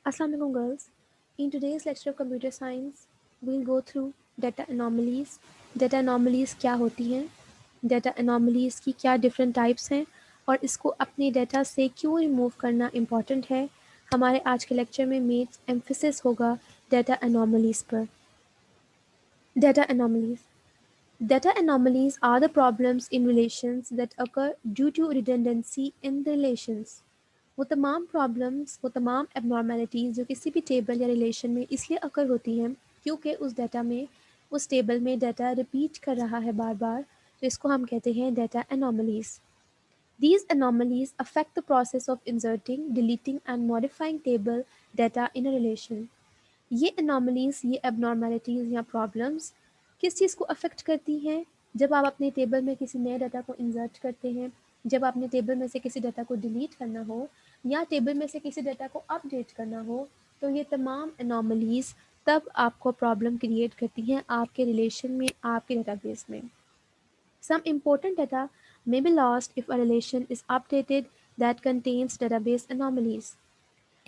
Assalamu alaikum girls. In today's lecture of computer science, we'll go through data anomalies. Data anomalies क्या होती हैं, data anomalies की क्या different types हैं और इसको अपने data से क्यों remove करना important है. हमारे आज के lecture में main emphasis होगा data anomalies पर. Data anomalies. Data anomalies are the problems in relations that occur due to redundancy in the relations. वो तमाम प्रॉब्लम्स, वो तमाम एबनॉर्मेलिटीज़ जो किसी भी टेबल या रिलेशन में इसलिए अकर होती हैं क्योंकि उस डाटा में, उस टेबल में डाटा रिपीट कर रहा है बार बार, तो इसको हम कहते हैं data anomalies. These anomalies affect the process of inserting, deleting and modifying table data in a relation. ये anomalies, ये abnormalities या problems किस चीज़ को अफेक्ट करती हैं? जब आप अपने टेबल में किसी नए डाटा को इंसर्ट करते हैं, जब आपने टेबल में से किसी डाटा को डिलीट करना हो या टेबल में से किसी डाटा को अपडेट करना हो, तो ये तमाम anomalies तब आपको प्रॉब्लम क्रिएट करती हैं आपके रिलेशन में, आपके डेटाबेस में. Some important data may be lost if a relation is updated that contains database anomalies.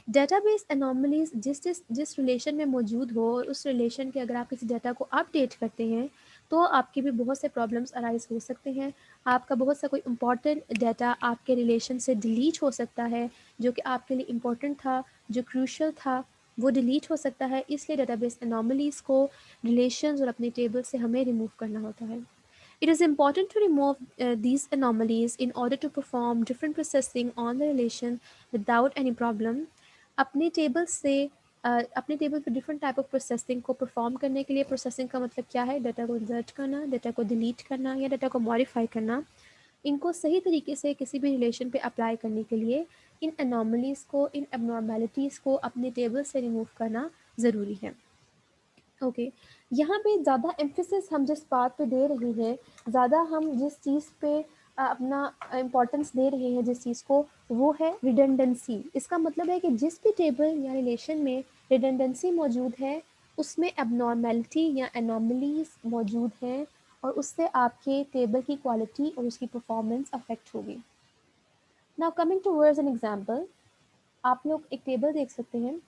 Database anomalies जिस रिलेशन में मौजूद हो और उस रिलेशन के अगर आप किसी डाटा को अपडेट करते हैं तो आपके भी बहुत से प्रॉब्लम्स अराइज हो सकते हैं. आपका बहुत सा कोई इम्पॉर्टेंट डाटा आपके रिलेशन से डिलीट हो सकता है, जो कि आपके लिए इम्पॉर्टेंट था, जो क्रूशल था, वो डिलीट हो सकता है. इसलिए डेटाबेस एनॉमलीज को रिलेशंस और अपने टेबल से हमें रिमूव करना होता है. It is important to remove these anomalies in order to perform different processing on the relation without any problem. अपने टेबल से अपने टेबल पर डिफरेंट टाइप ऑफ प्रोसेसिंग को परफॉर्म करने के लिए, प्रोसेसिंग का मतलब क्या है, डाटा को इंसर्ट करना, डाटा को डिलीट करना या डाटा को मॉडिफाई करना, इनको सही तरीके से किसी भी रिलेशन पे अप्लाई करने के लिए इन एनॉमलीज़ को, इन एबनॉर्मेलिटीज़ को अपने टेबल से रिमूव करना ज़रूरी है. ओके, यहाँ पे ज़्यादा एम्फेसिस हम जिस बात पे दे रहे हैं, ज़्यादा हम जिस चीज़ पे अपना इम्पोर्टेंस दे रहे हैं जिस चीज़ को, वो है रिडंडेंसी. इसका मतलब है कि जिस भी टेबल या रिलेशन में रिडंडेंसी मौजूद है उसमें एबनॉर्मेलिटी या एनॉमलीज मौजूद हैं और उससे आपके टेबल की क्वालिटी और उसकी परफॉर्मेंस अफेक्ट होगी. Now coming towards an example, आप लोग एक टेबल देख सकते हैं.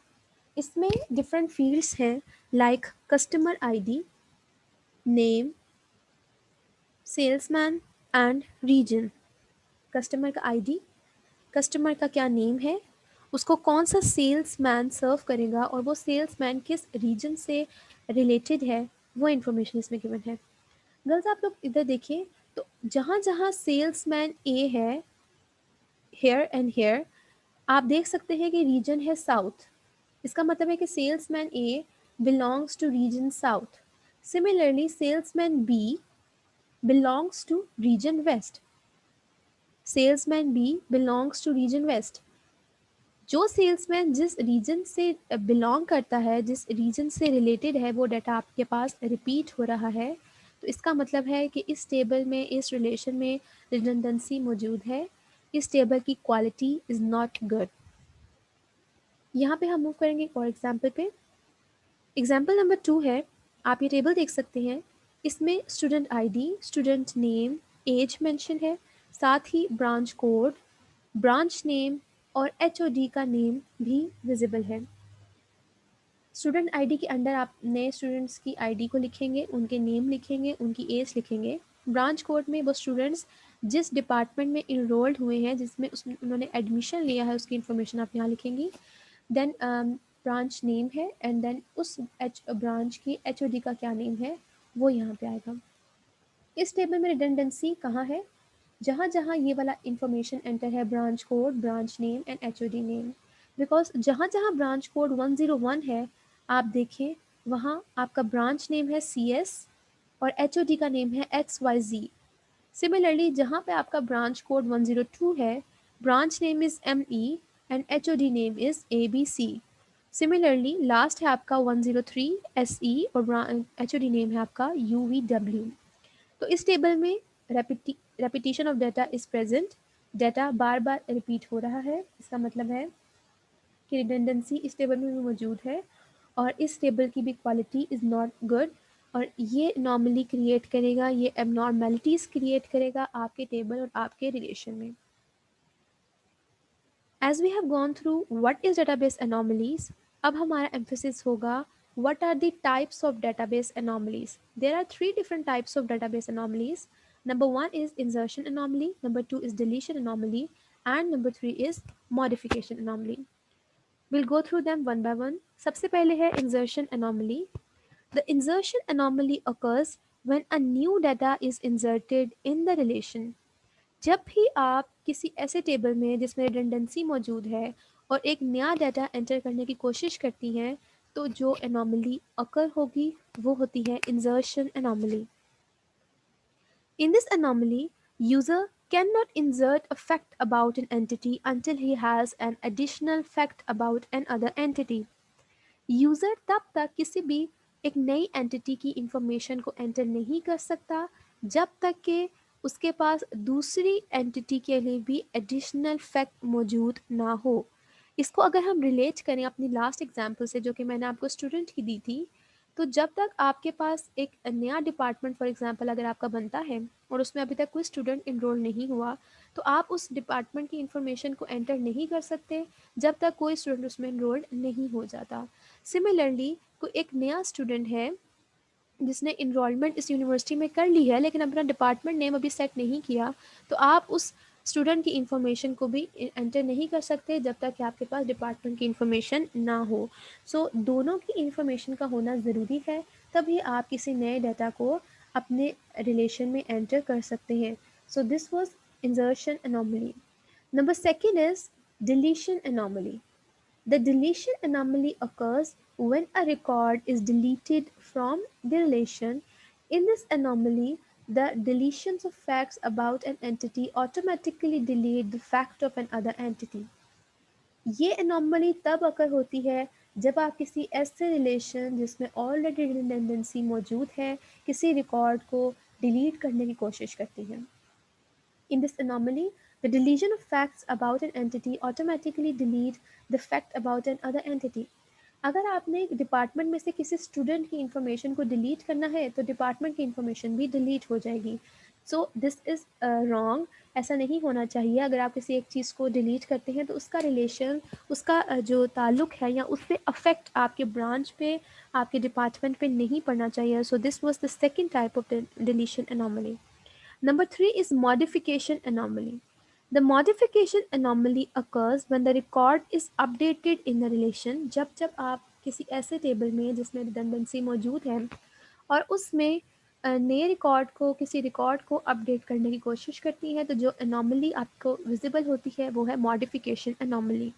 इसमें डिफरेंट फील्ड्स हैं like customer ID, name, salesman and region. Customer का आईडी, कस्टमर का क्या नेम है, उसको कौन सा सेल्समैन सर्व करेगा और वो सेल्समैन किस रीजन से रिलेटेड है, वो इन्फॉर्मेशन इसमें गिवन है. गर्ल्स आप लोग इधर देखिए, तो जहाँ जहाँ सेल्समैन ए है, हेयर एंड हेयर, आप देख सकते हैं कि रीजन है साउथ. इसका मतलब है कि salesman A belongs to region south. Similarly salesman B belongs to region west. Salesman B belongs to region west. जो सेल्समैन जिस रीजन से बिलोंग करता है, जिस रीजन से रिलेटेड है, वो डाटा आपके पास रिपीट हो रहा है, तो इसका मतलब है कि इस टेबल में, इस रिलेशन में रिडंडेंसी मौजूद है. इस टेबल की क्वालिटी इज़ नॉट गुड. यहाँ पे हम मूव करेंगे एक और एग्जाम्पल पे. एग्जाम्पल नंबर 2 है, आप ये टेबल देख सकते हैं. इसमें student ID, student name, age mention है, साथ ही ब्रांच कोड, ब्रांच नेम और एचओडी का नेम भी विजिबल है. स्टूडेंट आईडी के अंडर आप नए स्टूडेंट्स की आईडी को लिखेंगे, उनके नेम लिखेंगे, उनकी एज लिखेंगे. ब्रांच कोड में वो स्टूडेंट्स जिस डिपार्टमेंट में इनरोल्ड हुए हैं, जिसमें उसमें उन्होंने एडमिशन लिया है, उसकी इन्फॉर्मेशन आप यहाँ लिखेंगी. देन ब्रांच नेम है एंड देन उस ब्रांच की एचओडी का क्या नेम है, वो यहाँ पे आएगा. इस टेबल में रिडंडेंसी कहाँ है, जहाँ जहाँ ये वाला इंफॉर्मेशन एंटर है, branch code, branch name and HOD name. Because जहाँ जहाँ ब्रांच कोड 101 है, आप देखें वहाँ आपका ब्रांच नेम है CS और एचओडी का नेम है XYZ. सिमिलरली जहाँ पे आपका ब्रांच कोड 102 है, branch name is ME and HOD name is ABC. Similarly last है आपका 103 SE और एचओडी नेम है आपका UVW. तो इस टेबल में repetition of data is present. Data bar bar repeat हो रहा है. इसका मतलब है कि रिडंडेंसी इस टेबल में भी मौजूद है और इस टेबल की भी क्वालिटी इज़ नॉट गुड और ये नॉर्मली क्रिएट करेगा, ये एबनॉर्मेलिटीज़ क्रिएट करेगा आपके टेबल और आपके रिलेशन में. As we have gone through what is database anomalies, अब हमारा emphasis होगा what are the types of database anomalies. There are three different types of database anomalies. Number one is insertion anomaly, number two is deletion anomaly, and number three is modification anomaly. We'll go through them one by one. सबसे पहले है insertion anomaly. The insertion anomaly occurs when a new data is inserted in the relation. जब भी आप किसी ऐसे table में जिसमें रिडंडेंसी मौजूद है और एक नया डाटा एंटर करने की कोशिश करती हैं, तो जो एनोमली अकर होगी वो होती है insertion anomaly. In this anomaly, user cannot insert a fact about an entity until he has an additional fact about another entity. User तब तक किसी भी एक नई एंटिटी की इंफॉर्मेशन को एंटर नहीं कर सकता जब तक कि उसके पास दूसरी एंटिटी के लिए भी एडिशनल फैक्ट मौजूद ना हो. इसको अगर हम रिलेट करें अपनी लास्ट एग्जांपल से जो कि मैंने आपको स्टूडेंट की दी थी, तो जब तक आपके पास एक नया डिपार्टमेंट फॉर एग्जांपल अगर आपका बनता है और उसमें अभी तक कोई स्टूडेंट इनरोल नहीं हुआ, तो आप उस डिपार्टमेंट की इंफॉर्मेशन को एंटर नहीं कर सकते जब तक कोई स्टूडेंट उसमें इनरोल्ड नहीं हो जाता. सिमिलरली कोई एक नया स्टूडेंट है जिसने इनरोलमेंट इस यूनिवर्सिटी में कर ली है लेकिन अपना डिपार्टमेंट नेम अभी सेट नहीं किया, तो आप उस स्टूडेंट की इंफॉर्मेशन को भी एंटर नहीं कर सकते जब तक कि आपके पास डिपार्टमेंट की इंफॉर्मेशन ना हो. सो दोनों की इंफॉर्मेशन का होना ज़रूरी है, तभी आप किसी नए डाटा को अपने रिलेशन में एंटर कर सकते हैं. So this was insertion anomaly. Number second is deletion anomaly. The deletion anomaly occurs when a record is deleted from the relation. In this anomaly, the deletions of facts about an entity automatically delete the fact of another entity. ये anomaly तब अकर होती है जब आप किसी ऐसे relation जिसमें already redundancy मौजूद है किसी रिकॉर्ड को डिलीट करने की कोशिश करती हैं. In this anomaly, the deletion of facts about an entity automatically delete the fact about an other entity. अगर आपने डिपार्टमेंट में से किसी स्टूडेंट की इंफॉर्मेशन को डिलीट करना है तो डिपार्टमेंट की इंफॉर्मेशन भी डिलीट हो जाएगी. So this is wrong. ऐसा नहीं होना चाहिए. अगर आप किसी एक चीज़ को डिलीट करते हैं तो उसका रिलेशन, उसका जो ताल्लुक है या उससे अफेक्ट आपके ब्रांच पे, आपके डिपार्टमेंट पे नहीं पड़ना चाहिए. So this was the second type of deletion anomaly. Number three is modification anomaly. The modification anomaly occurs when the record is updated in the relation. जब जब आप किसी ऐसे टेबल में जिसमें रिडंडेंसी मौजूद है और उसमें नए रिकॉर्ड को किसी रिकॉर्ड को अपडेट करने की कोशिश करती है, तो जो anomaly आपको विजिबल होती है वो है modification anomaly.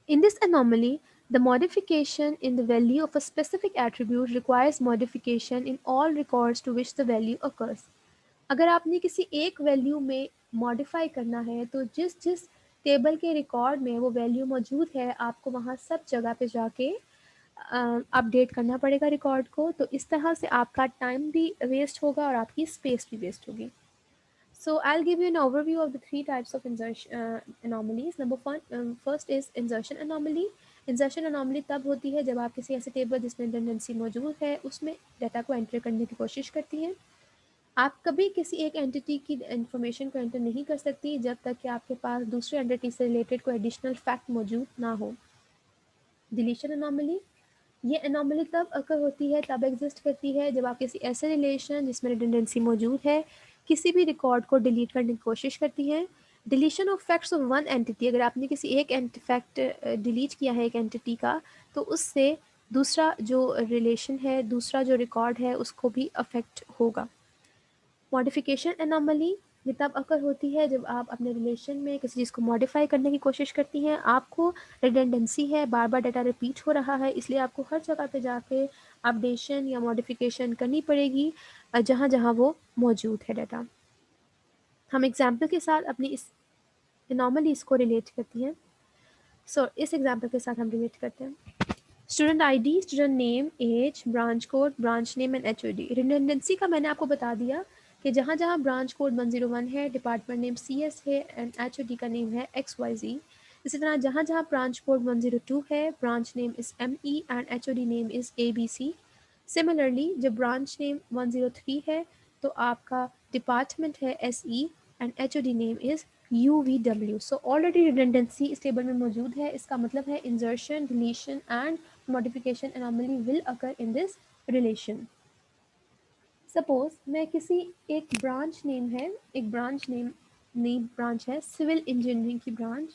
In this anomaly, the modification in the value of a specific attribute requires modification in all records to which the value occurs. अगर आपने किसी एक वैल्यू में मॉडिफाई करना है तो जिस जिस टेबल के रिकॉर्ड में वो वैल्यू मौजूद है आपको वहाँ सब जगह पे जाके अपडेट करना पड़ेगा रिकॉर्ड को. तो इस तरह से आपका टाइम भी वेस्ट होगा और आपकी स्पेस भी वेस्ट होगी. So I'll give you an overview of the three types of insertion anomalies. Number one, first is insertion anomaly. Insertion anomaly तब होती है जब आप किसी ऐसे टेबल जिसमें रिडंडेंसी मौजूद है उसमें डाटा को एंटर करने की कोशिश करती हैं. आप कभी किसी एक एंटिटी की इंफॉर्मेशन को एंटर नहीं कर सकती जब तक कि आपके पास दूसरे एंटिटी से रिलेटेड कोई एडिशनल फैक्ट मौजूद ना हो. डिलीशन अनोमली, ये अनोमली तब अकर होती है, तब एग्जिस्ट करती है जब आप किसी ऐसे रिलेशन जिसमें रिडंडेंसी मौजूद है किसी भी रिकॉर्ड को डिलीट करने की कोशिश करती हैं. Deletion of facts of one entity, अगर आपने किसी एक फैक्ट डिलीट किया है एक एंटिटी का तो उससे दूसरा जो रिलेशन है, दूसरा जो रिकॉर्ड है उसको भी अफेक्ट होगा. मॉडिफिकेशन एनोमली, ये तब अकर होती है जब आप अपने रिलेशन में किसी चीज़ को मॉडिफाई करने की कोशिश करती हैं. आपको रिडंडेंसी है, बार बार डाटा रिपीट हो रहा है, इसलिए आपको हर जगह पे जाके अपडेशन या मॉडिफिकेशन करनी पड़ेगी जहाँ जहाँ वो मौजूद है डाटा. हम एग्जाम्पल के साथ अपनी इस एनोमलीज को रिलेट करती हैं. सो इस एग्जाम्पल के साथ हम रिलेट करते हैं. Student ID, student name, age, branch code, branch name and HOD. Redundancy का मैंने आपको बता दिया कि जहाँ जहाँ ब्रांच कोड 101 है, डिपार्टमेंट नेम CS है एंड एचओडी का नेम है XYZ. इसी तरह जहाँ जहाँ ब्रांच कोड 102 है, branch name is ME and HOD name is ABC. Similarly जब ब्रांच नेम 103 है तो आपका डिपार्टमेंट है SE and HOD name is UVW। So already redundancy इस टेबल में मौजूद है, इसका मतलब है insertion, deletion and modification anomaly will occur in this relation. Suppose मैं किसी एक ब्रांच नेम है, एक ब्रांच नेम ब्रांच है सिविल इंजीनियरिंग की ब्रांच,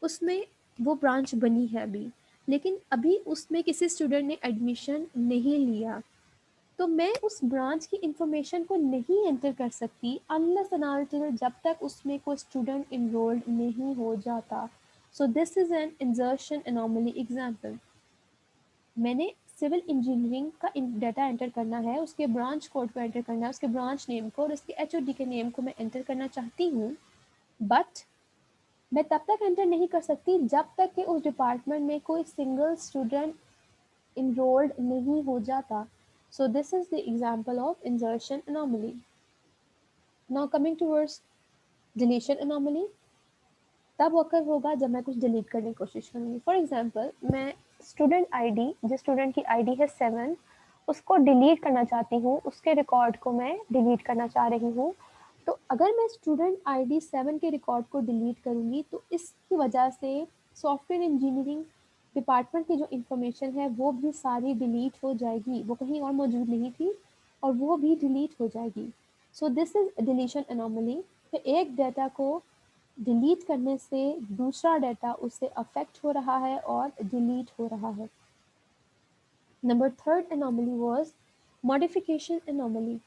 उसमें वो ब्रांच बनी है अभी, लेकिन अभी उसमें किसी स्टूडेंट ने एडमिशन नहीं लिया, तो मैं उस ब्रांच की इंफॉर्मेशन को नहीं एंटर कर सकती अनलेस एंड अनटिल जब तक उसमें कोई स्टूडेंट इनरोल्ड नहीं हो जाता। So this is an insertion anomaly example. मैंने सिविल इंजीनियरिंग का डाटा एंटर करना है, उसके ब्रांच कोड को एंटर करना है, उसके ब्रांच नेम को और उसके एचओडी के नेम को मैं एंटर करना चाहती हूँ, बट मैं तब तक एंटर नहीं कर सकती जब तक कि उस डिपार्टमेंट में कोई सिंगल स्टूडेंट enrolled नहीं हो जाता. So this is the example of insertion anomaly. Now coming towards deletion anomaly, तब occur होगा जब मैं कुछ डिलीट करने की कोशिश करूँगी। फॉर एग्जाम्पल मैं स्टूडेंट आईडी, जिस स्टूडेंट की आईडी है 7, उसको डिलीट करना चाहती हूँ, उसके रिकॉर्ड को मैं डिलीट करना चाह रही हूँ। तो अगर मैं स्टूडेंट आईडी 7 के रिकॉर्ड को डिलीट करूँगी तो इसकी वजह से सॉफ्टवेयर इंजीनियरिंग डिपार्टमेंट की जो इंफॉर्मेशन है वो भी सारी डिलीट हो जाएगी, वो कहीं और मौजूद नहीं थी और वो भी डिलीट हो जाएगी। So this is deletion anomaly. तो एक डाटा को डिलीट करने से दूसरा डाटा उससे अफेक्ट हो रहा है और डिलीट हो रहा है। Number third anomaly was modification anomaly.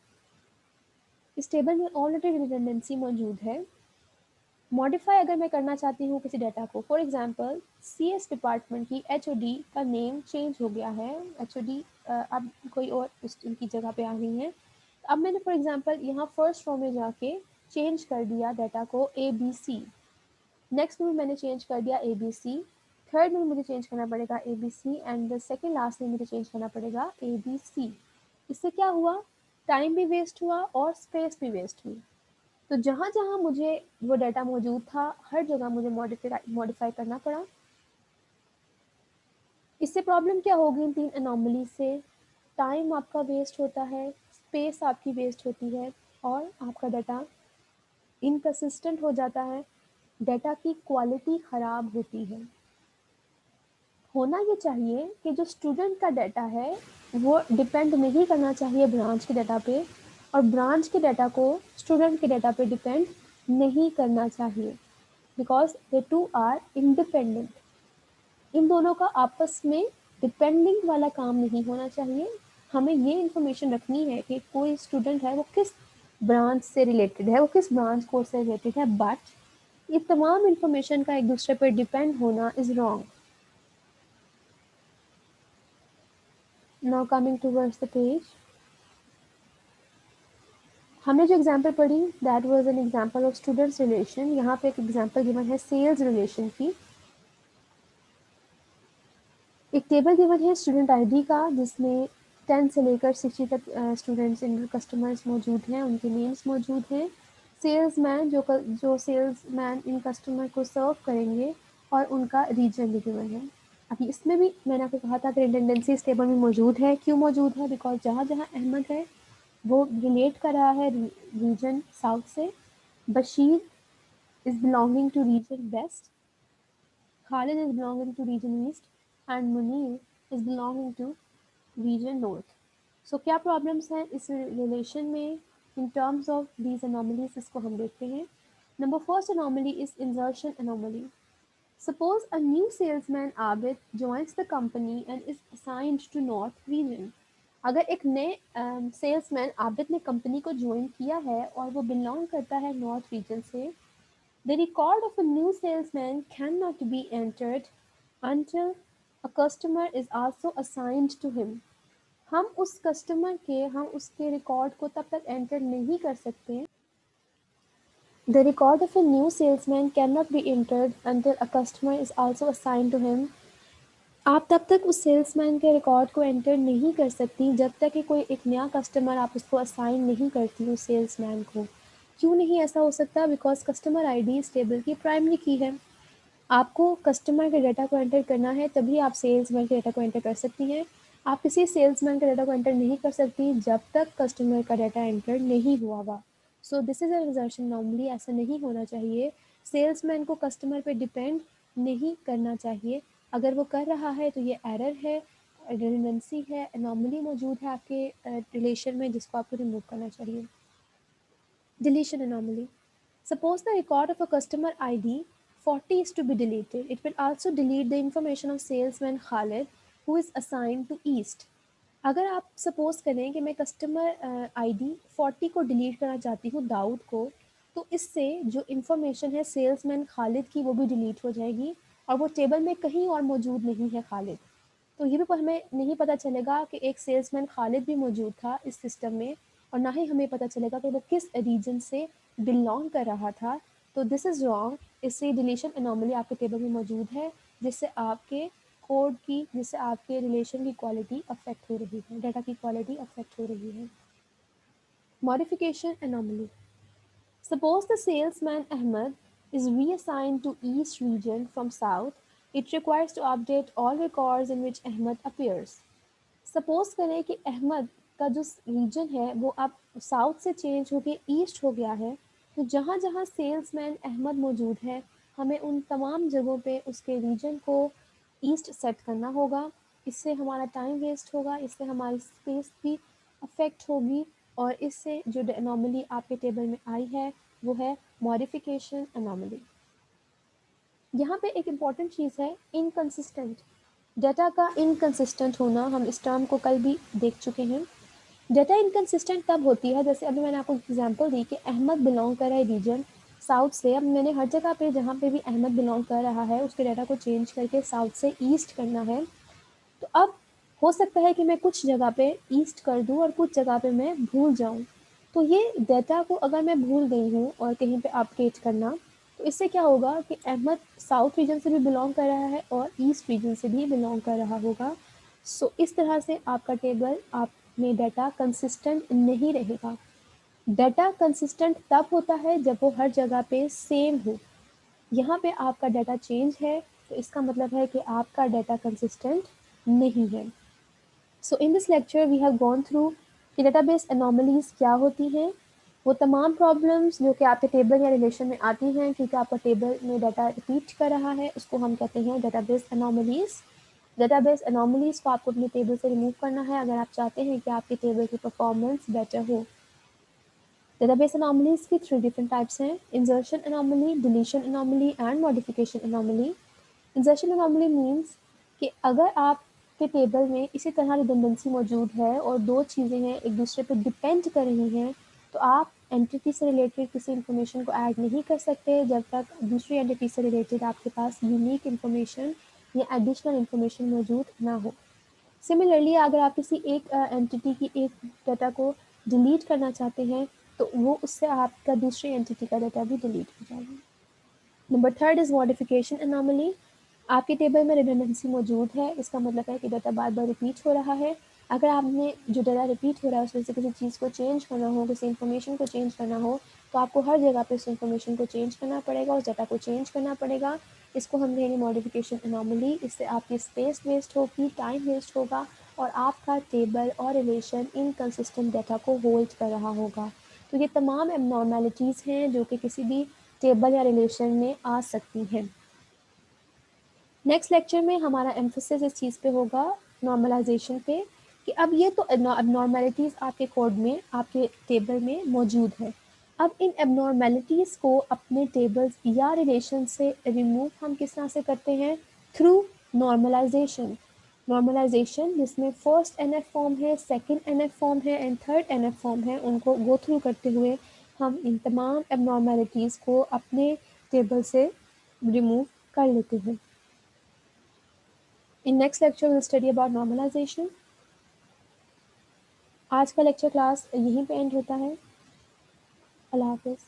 इस टेबल में ऑलरेडी रिडंडेंसी मौजूद है। मॉडिफाई अगर मैं करना चाहती हूँ किसी डाटा को, फॉर एग्जांपल सीएस डिपार्टमेंट की एचओडी का नेम चेंज हो गया है, एचओडी अब कोई और उनकी जगह पे आ गई है। अब मैंने फॉर एग्जांपल यहाँ फर्स्ट रो में जाके चेंज कर दिया डाटा को ABC, नेक्स्ट में मैंने चेंज कर दिया ABC, थर्ड में मुझे चेंज करना पड़ेगा ABC एंड सेकेंड लास्ट में मुझे चेंज करना पड़ेगा ABC। इससे क्या हुआ, टाइम भी वेस्ट हुआ और स्पेस भी वेस्ट हुई। तो जहाँ जहाँ मुझे वो डाटा मौजूद था हर जगह मुझे मॉडिफाई करना पड़ा। इससे प्रॉब्लम क्या होगी इन 3 एनोमली से, टाइम आपका वेस्ट होता है, स्पेस आपकी वेस्ट होती है और आपका डाटा इनकंसिस्टेंट हो जाता है, डाटा की क्वालिटी ख़राब होती है। होना ये चाहिए कि जो स्टूडेंट का डाटा है वो डिपेंड नहीं करना चाहिए ब्रांच के डाटा पे और ब्रांच के डाटा को स्टूडेंट के डाटा पे डिपेंड नहीं करना चाहिए, because they two are independent. इन दोनों का आपस में डिपेंडिंग वाला काम नहीं होना चाहिए। हमें ये इन्फॉर्मेशन रखनी है कि कोई स्टूडेंट है वो किस ब्रांच से रिलेटेड है, वो किस ब्रांच कोर्स से रिलेटेड है, बट ये तमाम इन्फॉर्मेशन का एक दूसरे पर डिपेंड होना is wrong. Now coming towards the page, हमने जो एग्जांपल पढ़ी that was an example of students relation. यहाँ पे एक एग्जांपल गिवन है सेल्स रिलेशन की। एक टेबल गिवन है स्टूडेंट आईडी का जिसमें 10 से लेकर 60 तक स्टूडेंट्स इन कस्टमर्स मौजूद हैं, उनके नेम्स मौजूद हैं। सेल्समैन जो सेल्समैन इन कस्टमर को सर्व करेंगे और उनका रीजन भी गिवन है। अभी इसमें भी मैंने आपको कहा था कि रिडंडेंसी इस टेबल में मौजूद है। क्यों मौजूद है, बिकॉज जहाँ जहाँ अहमद है वो रिलेट कर रहा है रीजन साउथ से, Bashir is belonging to region west, Khalid is belonging to region east and Munir is belonging to region north. So क्या problems हैं इस relation में in terms of these anomalies, इसको हम देखते हैं। Number first anomaly is insertion anomaly. Suppose a new salesman Abid joins the company and is assigned to north region. अगर एक नए सेल्समैन आबिद ने कंपनी को ज्वाइन किया है और वो बिलोंग करता है नॉर्थ रीजन से, the record of a new salesman cannot be entered until a customer is also assigned to him. हम उस कस्टमर के हम उसके रिकॉर्ड को तब तक एंटर नहीं कर सकते। The record of a new salesman cannot be entered until a customer is also assigned to him. आप तब तक उस सेल्समैन के रिकॉर्ड को एंटर नहीं कर सकती जब तक कि कोई एक नया कस्टमर आप उसको असाइन नहीं करती उस सेल्समैन को। क्यों नहीं ऐसा हो सकता, बिकॉज कस्टमर आईडी इस टेबल की प्राइमरी की है। आपको कस्टमर के डाटा को एंटर करना है तभी आप सेल्समैन के डाटा को एंटर कर सकती हैं। आप किसी सेल्समैन के डाटा को एंटर नहीं कर सकती जब तक कस्टमर का डाटा एंटर नहीं हुआ हुआ। So this is a insertion anomaly, ऐसा नहीं होना चाहिए। सेल्समैन को कस्टमर पे डिपेंड नहीं करना चाहिए। अगर वो कर रहा है तो ये एरर है, रिडंडेंसी है, एनॉमली मौजूद है आपके रिलेशन में, जिसको आपको रिमूव करना चाहिए। Deletion anomaly. Suppose the record of a customer ID 40 is to be deleted. It will also delete the information of salesman Khalid who is assigned to East. अगर आप सपोज करें कि मैं कस्टमर आईडी 40 को delete करना चाहती हूँ दाऊद को, तो इससे जो इन्फॉर्मेशन है सेल्समैन खालिद की वो भी डिलीट हो जाएगी और वो टेबल में कहीं और मौजूद नहीं है खालिद। तो ये भी हमें नहीं पता चलेगा कि एक सेल्समैन खालिद भी मौजूद था इस सिस्टम में, और ना ही हमें पता चलेगा कि वो किस रीजन से बिलोंग कर रहा था। तो दिस इज़ रॉन्ग। इससे डिलीशन एनॉमली आपके टेबल में मौजूद है, जिससे आपके कोड की, जिससे आपके रिलेशन की क्वालिटी अफेक्ट हो रही है, डाटा की क्वालिटी अफेक्ट हो रही है। Modification anomaly. Suppose the salesman Ahmed is reassigned to East region from South. It requires to update all records in which Ahmed appears. Suppose करें कि अहमद का जो रीजन है वो अब साउथ से चेंज होके ईस्ट हो गया है, तो जहाँ जहाँ सेल्समैन अहमद मौजूद है हमें उन तमाम जगहों पे उसके रीजन को ईस्ट सेट करना होगा। इससे हमारा टाइम वेस्ट होगा, इससे हमारी स्पेस भी अफेक्ट होगी, और इससे जो एनॉमली आपके टेबल में आई है वो है मॉडिफिकेशन एनॉमली। यहाँ पे एक इम्पॉर्टेंट चीज़ है इनकंसिस्टेंट। डाटा का इनकंसिस्टेंट होना, हम इस टर्म को कल भी देख चुके हैं। डाटा इनकंसिस्टेंट तब होती है, जैसे अभी मैंने आपको एग्जांपल दी कि अहमद बिलोंग कर रहा है रीजन साउथ से। अब मैंने हर जगह पे जहाँ पे भी अहमद बिलोंग कर रहा है उसके डाटा को चेंज करके साउथ से ईस्ट करना है। तो अब हो सकता है कि मैं कुछ जगह पे ईस्ट कर दूँ और कुछ जगह पे मैं भूल जाऊँ। तो ये डाटा को अगर मैं भूल गई हूँ और कहीं पे अपडेट करना, तो इससे क्या होगा कि अहमद साउथ रीजन से भी बिलोंग कर रहा है और ईस्ट रीजन से भी बिलोंग कर रहा होगा। सो इस तरह से आपका टेबल, आप में डाटा कंसिस्टेंट नहीं रहेगा। डाटा कंसिस्टेंट तब होता है जब वो हर जगह पे सेम हो। यहाँ पे आपका डाटा चेंज है तो इसका मतलब है कि आपका डाटा कंसिस्टेंट नहीं है। So in this lecture we have gone through कि डेटाबेस एनॉमलीज क्या होती हैं, वो तमाम प्रॉब्लम्स जो कि आपके टेबल या रिलेशन में आती हैं क्योंकि आपका टेबल में डाटा रिपीट कर रहा है, उसको हम कहते हैं डेटाबेस एनॉमलीज। डेटाबेस एनॉमलीज को आपको अपने टेबल से रिमूव करना है अगर आप चाहते हैं कि आपके टेबल की परफॉर्मेंस बेटर हो। डेटाबेस एनॉमलीज की 3 डिफरेंट टाइप्स हैं: insertion anomaly, deletion anomaly and modification anomaly. Insertion anomaly means कि अगर आपके टेबल में इसी तरह रिडंडेंसी मौजूद है और दो चीज़ें हैं एक दूसरे पर डिपेंड कर रही हैं, तो आप एंटिटी से रिलेटेड किसी इन्फॉर्मेशन को ऐड नहीं कर सकते जब तक दूसरी एंटिटी से रिलेटेड आपके पास यूनिक इन्फॉर्मेशन या एडिशनल इन्फॉर्मेशन मौजूद ना हो। सिमिलरली अगर आप किसी एक एंटिटी की एक डाटा को डिलीट करना चाहते हैं तो वो उससे आपका दूसरी एंटिटी का डाटा भी डिलीट हो जाएगा। Number 3 is modification anomaly. आपके टेबल में रिडंडेंसी मौजूद है, इसका मतलब है कि डाटा बार बार रिपीट हो रहा है। अगर आपने जो डाटा रिपीट हो रहा है उसमें से किसी चीज़ को चेंज करना हो, किसी इन्फॉर्मेशन को चेंज करना हो, तो आपको हर जगह पे उस इन्फॉर्मेशन को चेंज करना पड़ेगा, उस डाटा को चेंज करना पड़ेगा। इसको हम कहेंगे मॉडिफिकेशन एनॉमली। इससे आपकी स्पेस वेस्ट होगी, टाइम वेस्ट होगा और आपका टेबल और रिलेशन इनकंसिस्टेंट डाटा को होल्ड कर रहा होगा। तो ये तमाम एबनॉर्मेलिटीज़ हैं जो कि किसी भी टेबल या रिलेशन में आ सकती हैं। नेक्स्ट लेक्चर में हमारा एम्फोसिस इस चीज़ पे होगा नॉर्मलाइजेशन पे, कि अब ये तो एबनॉर्मेलिटीज़ आपके कोड में, आपके टेबल में मौजूद है। अब इन एबनॉर्मेलिटीज़ को अपने टेबल्स या रिलेशन से रिमूव हम किस तरह से करते हैं? Through normalisation. नॉर्मलाइजेशन जिसमें फर्स्ट एनएफ फॉर्म है, सेकंड एनएफ फॉर्म है एंड थर्ड एनएफ फॉर्म है, उनको गो थ्रू करते हुए हम इन तमाम एबनॉर्मेलिटीज़ को अपने टेबल से रिमूव कर लेते हैं। In next lecture we'll study about normalization. आज का लेक्चर क्लास यहीं पे एंड होता है। अल्लाह हाफिज़।